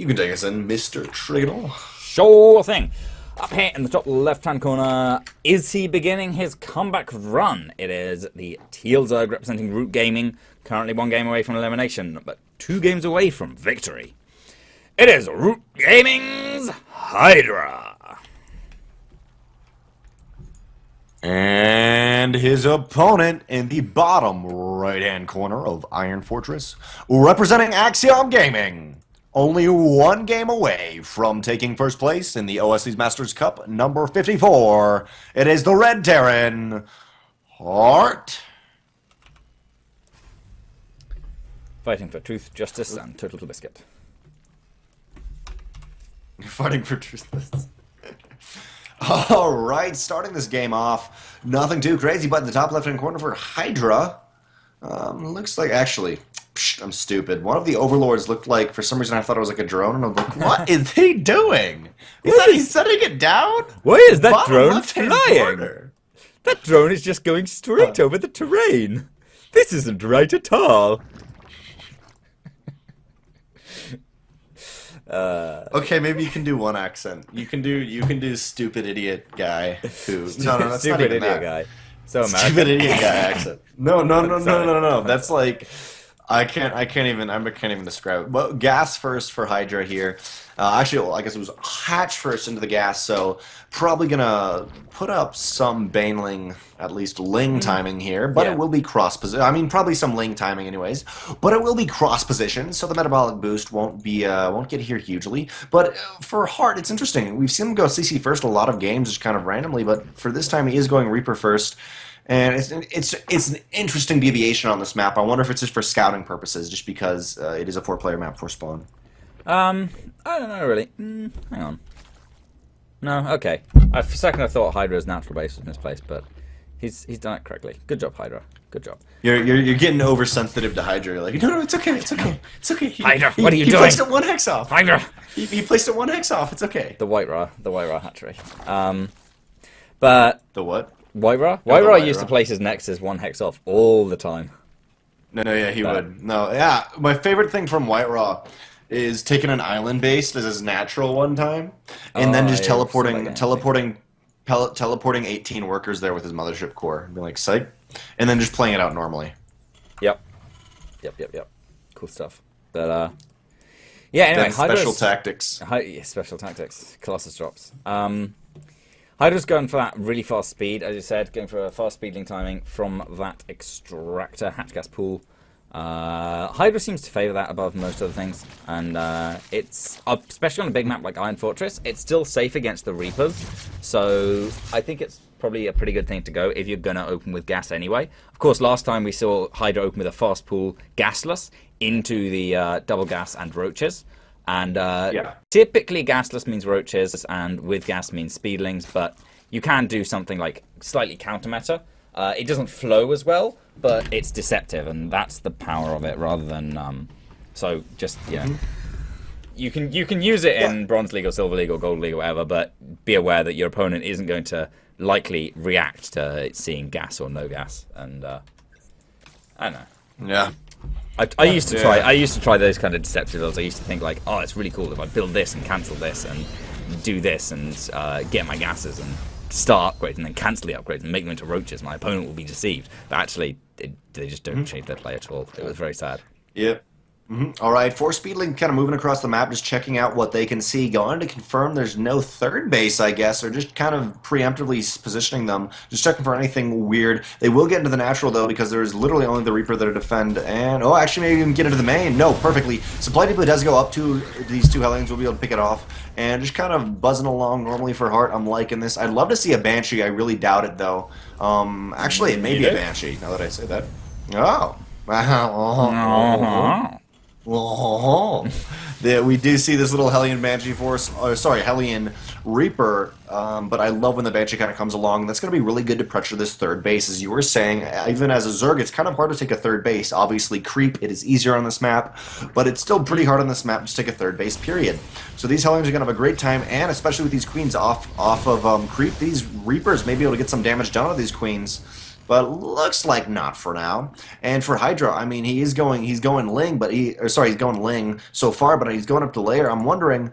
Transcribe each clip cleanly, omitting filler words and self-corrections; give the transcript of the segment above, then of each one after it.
You can take us in, Mr. Trigonal. Sure thing. Up here in the top left-hand corner, is he beginning his comeback run? It is the Teal Zerg representing Root Gaming, currently 1 game away from elimination, but 2 games away from victory. It is Root Gaming's Hydra. And his opponent in the bottom right-hand corner of Iron Fortress, representing Axiom Gaming. Only 1 game away from taking first place in the OSC's Masters Cup number 54. It is the Red Terran, Heart. Fighting for truth, justice, and total biscuit. Fighting for truth. Alright, starting this game off, nothing too crazy, but in the top left-hand corner for Hydra, looks like, actually, I'm stupid. One of the overlords looked like, for some reason I thought it was like a drone, and I'm like, what is he doing? He's setting it down? Why is that Bottom drone flying? corner. That drone is just going straight over the terrain. This isn't right at all. Okay, maybe you can do one accent. You can do stupid idiot guy who that's not Stupid even idiot that. guy. So American. Stupid idiot guy accent. No. That's like I can't even describe it. But gas first for Hydra here. Actually, well, I guess it was hatch first into the gas, so probably gonna put up some Baneling, at least Ling timing here, but Yeah. it will be cross position. I mean, probably some Ling timing anyways, but it will be cross position, so the metabolic boost won't get here hugely. But for Heart, it's interesting. We've seen him go CC first a lot of games, just kind of randomly, but for this time he is going Reaper first. And it's an interesting deviation on this map. I wonder if it's just for scouting purposes, just because it is a 4-player map for spawn. I don't know really. Hang on. No, okay. For a second I thought Hydra's natural base was misplaced, but he's done it correctly. Good job, Hydra. Good job. You're getting oversensitive to Hydra. You're like, no, it's okay. Hydra, what are you doing? He placed it 1 hex off. Hydra. He placed it 1 hex off. It's okay. The White Ra hatchery. But The what? White Ra? the White Ra White used Ra. to place his nexus 1 hex off all the time. No, yeah, he would. No, yeah. My favorite thing from White Raw is taking an island base as his natural one time, and then just I teleporting saw that teleporting 18 workers there with his mothership core, and be like, psych, and then just playing it out normally. Yep. Cool stuff. But yeah. Anyway, Then special tactics. Special tactics. Colossus drops. Hydra's going for that really fast speed, as you said, going for a fast speedling timing from that extractor hatch gas pool. Hydra seems to favour that above most other things, and it's, especially on a big map like Iron Fortress, it's still safe against the Reapers, so I think it's probably a pretty good thing to go if you're going to open with gas anyway. Of course, last time we saw Hydra open with a fast pool gasless into the double gas and roaches. And typically gasless means roaches, and with gas means speedlings, but you can do something like slightly counter meta. It doesn't flow as well, but it's deceptive, and that's the power of it, rather than so just you can use it in Bronze League or Silver League or Gold League or whatever, but be aware that your opponent isn't going to likely react to seeing gas or no gas, and I don't know. Yeah. I used to try those kind of deceptive builds. I used to think like, oh, it's really cool if I build this and cancel this and do this and get my gases and start upgrades and then cancel the upgrades and make them into roaches. My opponent will be deceived. But actually, they just don't change their play at all. It was very sad. Yep. All right, 4 Speedling kind of moving across the map, just checking out what they can see. Going to confirm there's no third base, I guess, or just kind of preemptively positioning them, just checking for anything weird. They will get into the natural, though, because there's literally only the Reaper there to defend. And, oh, actually, maybe even get into the main. No, perfectly. Supply Depot does go up to these 2 Hellions. We'll be able to pick it off. And just kind of buzzing along normally for Heart. I'm liking this. I'd love to see a Banshee. I really doubt it, though. Actually, it may be a Banshee, now that I say that. Oh. We do see this little Hellion Banshee force, Hellion Reaper, but I love when the Banshee kind of comes along. That's going to be really good to pressure this third base. As you were saying, even as a Zerg, it's kind of hard to take a third base. Obviously, creep, it is easier on this map, but it's still pretty hard on this map to take a third base, period. So these Hellions are going to have a great time, and especially with these Queens off of creep, these Reapers may be able to get some damage done on these Queens. but looks like not for now. And for Hydra, I mean, he's going Ling, but he's going Ling so far, but he's going up to layer. I'm wondering,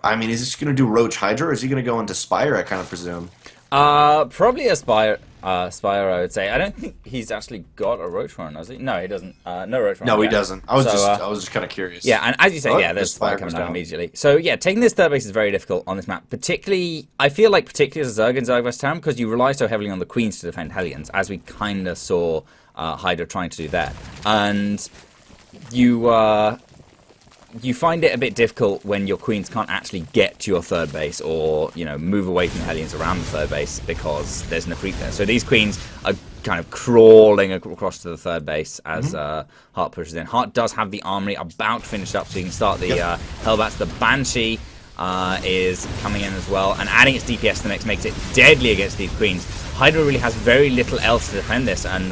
I mean, is he just going to do Roach Hydra, or is he going to go into Spire, I kind of presume? Probably a Spire, I would say. I don't think he's actually got a Roach Horn, has he? No, he doesn't. No Roach Horn. No, he yet. doesn't. I was just kind of curious. Yeah, and as you say, Oh, yeah, there's the Spire Spire coming goes down down. immediately. So yeah, taking this third base is very difficult on this map. Particularly, I feel like particularly as a Zerg in Zerg vs. Terran, because you rely so heavily on the Queens to defend Hellions, as we kind of saw Hydra trying to do there. And you find it a bit difficult when your Queens can't actually get to your third base, or move away from the Hellions around the third base because there's no creep there. So these Queens are kind of crawling across to the third base as Heart pushes in. Heart does have the Armory about finished up, so you can start the Hellbats. The Banshee is coming in as well, and adding its DPS to the mix makes it deadly against these Queens. Hydra really has very little else to defend this, and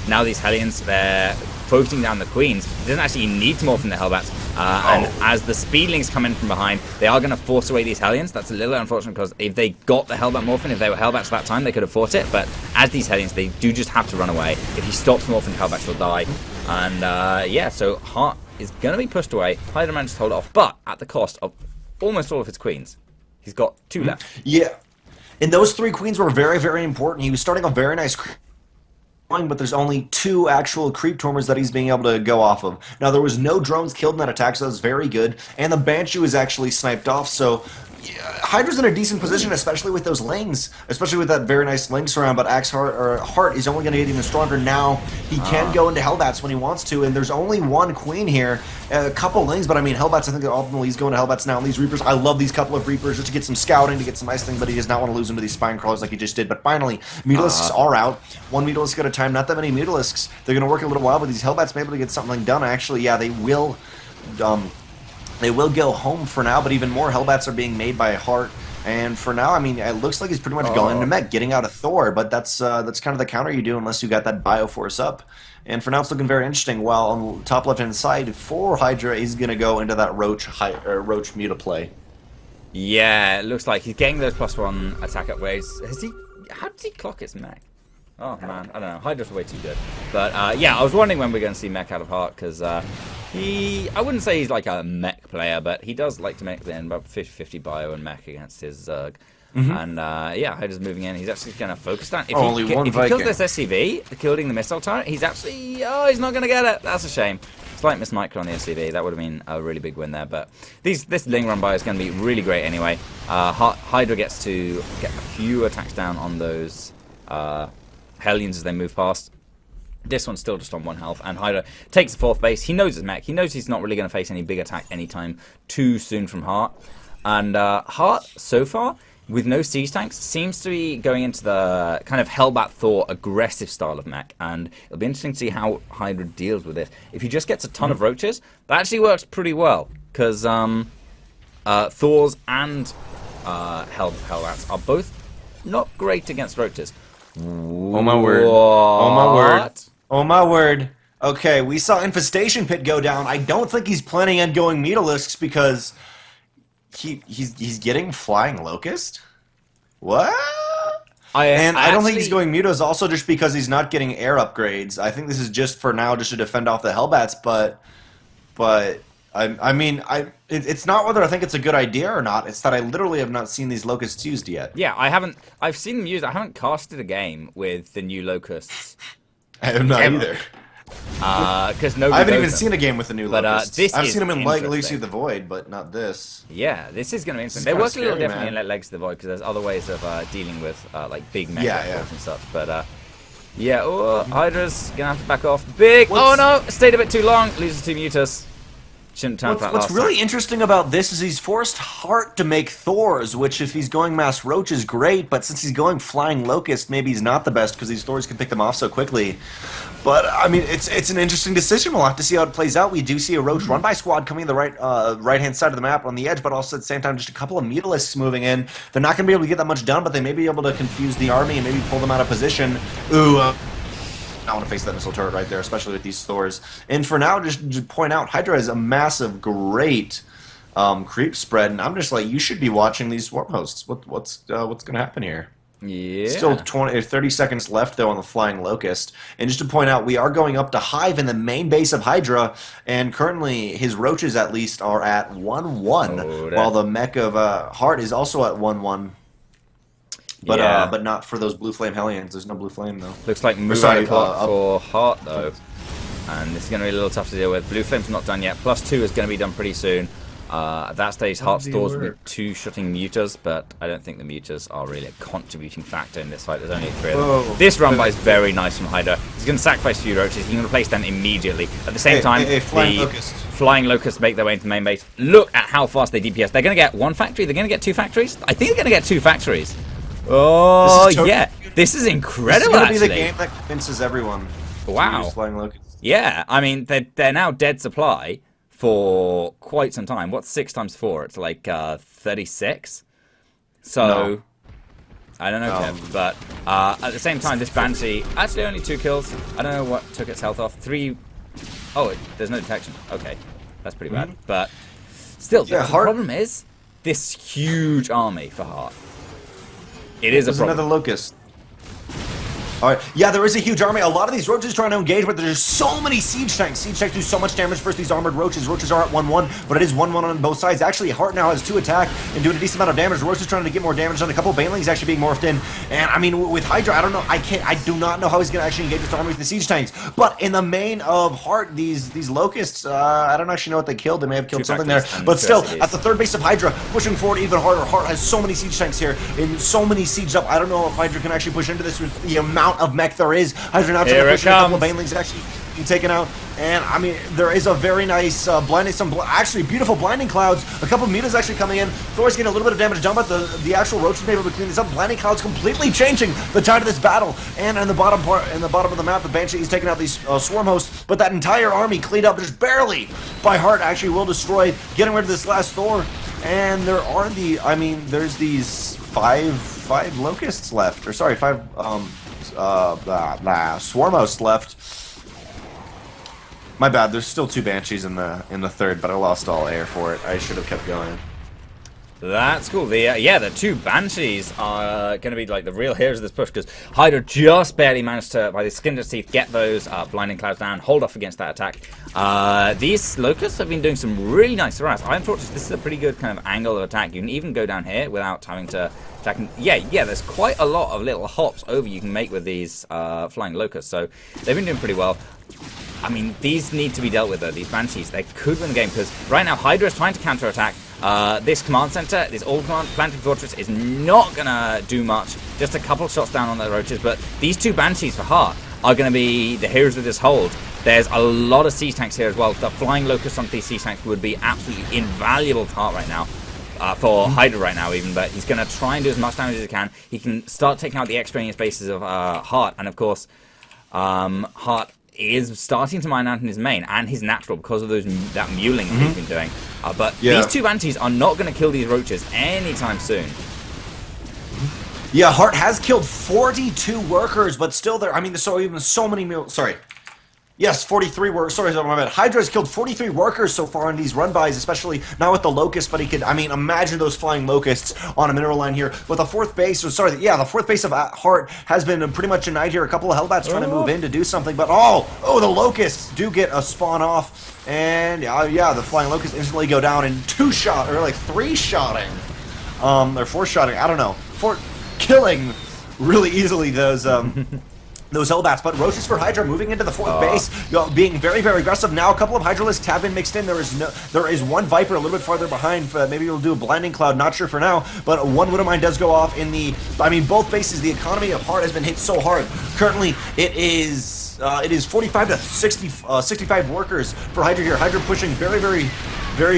now these Hellions, they're focusing down the Queens. It doesn't actually need more from the Hellbats, and as the Speedlings come in from behind, they are going to force away these Hellions. That's a little unfortunate, because if they got the Hellbat Morphin, if they were Hellbats at that time, they could have fought it, but as these Hellions, they do just have to run away. If he stops Morphin, Hellbats will die, and yeah, so Heart is going to be pushed away. Hydra managed to hold it off, but at the cost of almost all of his Queens. He's got 2 left. Yeah. And those 3 Queens were very, very important. He was starting a very nice but there's only 2 actual creep tormers that he's being able to go off of. Now, there was no drones killed in that attack, so that's very good. And the Banshee was actually sniped off, so Hydra's in a decent position, especially with those Lings, especially with that very nice Ling surround, but Heart is only going to get even stronger now. He can go into Hellbats when he wants to, and there's only 1 Queen here. A couple Lings, but I mean, Hellbats, I think that ultimately he's going to Hellbats now. And these Reapers, I love these couple of Reapers just to get some scouting, to get some ice thing, but he does not want to lose into these Spine Crawlers like he just did. But finally, Mutalisks are out. 1 Mutalisk at a time, not that many Mutalisks. They're going to work a little while, but these Hellbats may be able to get something done. Actually, yeah, they will go home for now, but even more Hellbats are being made by Heart. And for now, I mean, it looks like he's pretty much going into mech, getting out of Thor, but that's kind of the counter you do unless you got that Bioforce up. And for now, it's looking very interesting. While on the top left-hand side, for Hydra, he's going to go into that Roach Muta play. Yeah, it looks like he's getting those +1 attack upgrades. How does he clock his mech? Oh man, I don't know. Hydra's way too good. But yeah, I was wondering when we're going to see mech out of Heart, because I wouldn't say he's like a mech player, but he does like to make in about 50-50 bio and mech against his Zerg. And yeah, Hydra's moving in. He's actually going to focus down. If he kills this SCV, killing the missile turret, he's actually... Oh, he's not going to get it. That's a shame. Slight miss micro on the SCV. That would have been a really big win there. But this Ling run by is going to be really great anyway. Hydra gets to get a few attacks down on those Hellions as they move past. This one's still just on 1 health, and Hydra takes the 4th base. He knows his mech. He knows he's not really going to face any big attack anytime too soon from Heart. And Heart, so far, with no siege tanks, seems to be going into the kind of Hellbat Thor aggressive style of mech, and it'll be interesting to see how Hydra deals with it. If he just gets a ton of roaches, that actually works pretty well, because Thors and Hellbats are both not great against roaches. Oh my word. Oh my word. Oh my word. Okay, we saw Infestation Pit go down. I don't think he's planning on going Mutalisks because he's getting Flying Locust? What? I don't think he's going Mutas also just because he's not getting air upgrades. I think this is just for now just to defend off the Hellbats, but I mean, it's not whether I think it's a good idea or not. It's that I literally have not seen these locusts used yet. Yeah, I haven't. I've seen them used. I haven't casted a game with the new locusts. I have not either. Because I haven't even seen a game with the new locusts. I've seen them in Legacy of the Void, but not this. Yeah, this is going to be interesting. They work a little differently in Legacy of the Void because there's other ways of dealing with like big mech and stuff. But yeah, Hydra's gonna have to back off. Oh no, stayed a bit too long. Loses 2 mutas. What's really interesting about this is he's forced Heart to make Thors, which if he's going Mass Roach is great, but since he's going Flying Locust, maybe he's not the best because these Thors can pick them off so quickly. But, I mean, it's an interesting decision. We'll have to see how it plays out. We do see a Roach run-by squad coming to the right-hand side of the map on the edge, but also at the same time just a couple of Mutalisks moving in. They're not going to be able to get that much done, but they may be able to confuse the army and maybe pull them out of position. I want to face that missile turret right there, especially with these Thors. And for now, just to point out, Hydra has a massive, great creep spread, and I'm just like, you should be watching these swarm hosts. What's going to happen here? Still Yeah. 20 or 30 seconds left, though, on the Flying Locust. And just to point out, we are going up to Hive in the main base of Hydra, and currently his roaches, at least, are at 1-1, Hold while it. the mech of Heart is also at 1-1. Yeah. But not for those Blue Flame Hellions. There's no Blue Flame, though. Looks like Or move sorry, o'clock up. for Heart, though. And this is going to be a little tough to deal with. Blue Flame's not done yet. +2 is going to be done pretty soon. At that stage, Heart stores with 2 shooting mutas, but I don't think the mutas are really a contributing factor in this fight. There's only 3 of them. Whoa. This run by is very nice from Hydra. He's going to sacrifice a few roaches. He can replace them immediately. At the same time, Flying the Locust. Flying Locusts make their way into the main base. Look at how fast they DPS. They're going to get 1 factory. They're going to get 2 factories. I think they're going to get 2 factories. Oh, yeah. This is incredible, This is actually. going to be the game that convinces everyone Wow. to use Flying Locust. Yeah, I mean, they're now dead supply for quite some time. What's 6 times 4? It's like 36. So, No. I don't know, Kev, but at the same time, this Banshee, actually only 2 kills. I don't know what took its health off. 3... Oh, there's no detection. Okay, that's pretty bad. But still, Yeah, the Heart- problem is this huge army for Heart. It is a There's problem. another Locust. Alright, yeah, there is a huge army. A lot of these roaches trying to engage, but there's so many siege tanks. Siege tanks do so much damage versus these armored roaches. Roaches are at 1-1, but it is 1-1 on both sides. Actually, Heart now has 2 attack and doing a decent amount of damage. Roaches trying to get more damage on a couple of Banelings actually being morphed in. And I mean, with Hydra, I don't know. I do not know how he's going to actually engage this army with the siege tanks. But in the main of Heart, these Locusts, I don't actually know what they killed. They may have killed 2 something there. factories and But 2 still, SCVs. at the third base of Hydra, pushing forward even harder. Heart has so many siege tanks here and so many siege up. I don't know if Hydra can actually push into this with the amount of mech there is. Hydra now trying Here to it push in. A couple of comes. Banelings actually being taken out. And I mean, there is a very nice blinding, actually beautiful blinding clouds. A couple of mutas actually coming in. Thor's getting a little bit of damage done, but the actual roaches able to clean this up. Blinding clouds completely changing the tide of this battle. And in the bottom of the map, the Banshee is taking out these swarm hosts, but that entire army cleaned up just barely by Heart actually will destroy, getting rid of this last Thor. And there are there's these five locusts left, or sorry, 5 swarm hosts left. My bad. There's still 2 Banshees in the third, but I lost all air for it. I should have kept going. That's cool. The 2 Banshees are going to be like the real heroes of this push, because Hydra just barely managed to, by the skin of his teeth, get those blinding clouds down, hold off against that attack. These Locusts have been doing some really nice harass. I thought this is a pretty good kind of angle of attack. You can even go down here without having to attack. Yeah, there's quite a lot of little hops over you can make with these flying Locusts, so they've been doing pretty well. I mean, these need to be dealt with, though, these Banshees. They could win the game, because right now Hydra is trying to counterattack. This command center, this old command planting fortress, is not going to do much. Just a couple shots down on the roaches, but these 2 Banshees for Heart are going to be the heroes of this hold. There's a lot of siege tanks here as well. The flying Locust on these siege tanks would be absolutely invaluable for Heart right now. For Hydra right now even, but he's going to try and do as much damage as he can. He can start taking out the extraneous bases of Heart, and of course, Heart is starting to mine out in his main and his natural because of that muling that he's been doing. But these 2 Banshees are not going to kill these roaches anytime soon. Yeah, Heart has killed 42 workers, but still there. I mean, there's so many sorry. Yes, 43 workers. Sorry, my bad. Hydra has killed 43 workers so far in these run-bys, especially not with the Locust, but he could, I mean, imagine those flying Locusts on a mineral line here. But the 4th base, the 4th base of Heart has been pretty much denied here. A couple of Hellbats trying to move in to do something, but the Locusts do get a spawn off. And the flying Locusts instantly go down in 2-shot, or like 3-shotting. Or 4-shotting, I don't know. Killing really easily those Hellbats, but roaches for Hydra moving into the 4th base, being very, very aggressive. Now a couple of Hydralisks have been mixed in. There is one Viper a little bit farther behind. Maybe we'll do a blinding cloud, not sure for now, but one Widowmine does go off in both bases. The economy of Heart has been hit so hard. Currently, it is 45 to 65 workers for Hydra here. Hydra pushing very,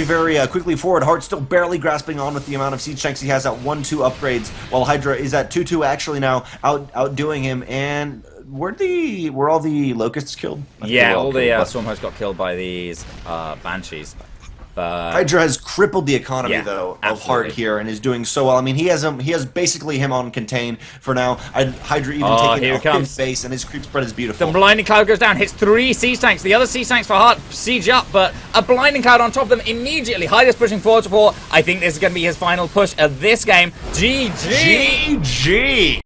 very quickly forward. Heart still barely grasping on with the amount of siege tanks he has at 1-2 upgrades, while Hydra is at 2-2 actually now, outdoing him. And were all the Locusts killed? Yeah, all the swarm hosts got killed by these Banshees. Hydra has crippled the economy though of absolutely. Heart here and is doing so well. I mean, he has basically him on contain for now. Hydra even taking here out it comes. his base, and his creep spread is beautiful. The blinding cloud goes down, hits 3 siege tanks. The other siege tanks for Heart siege up, but a blinding cloud on top of them immediately. Hydra's pushing forward to 4. I think this is going to be his final push of this game. GG! GG!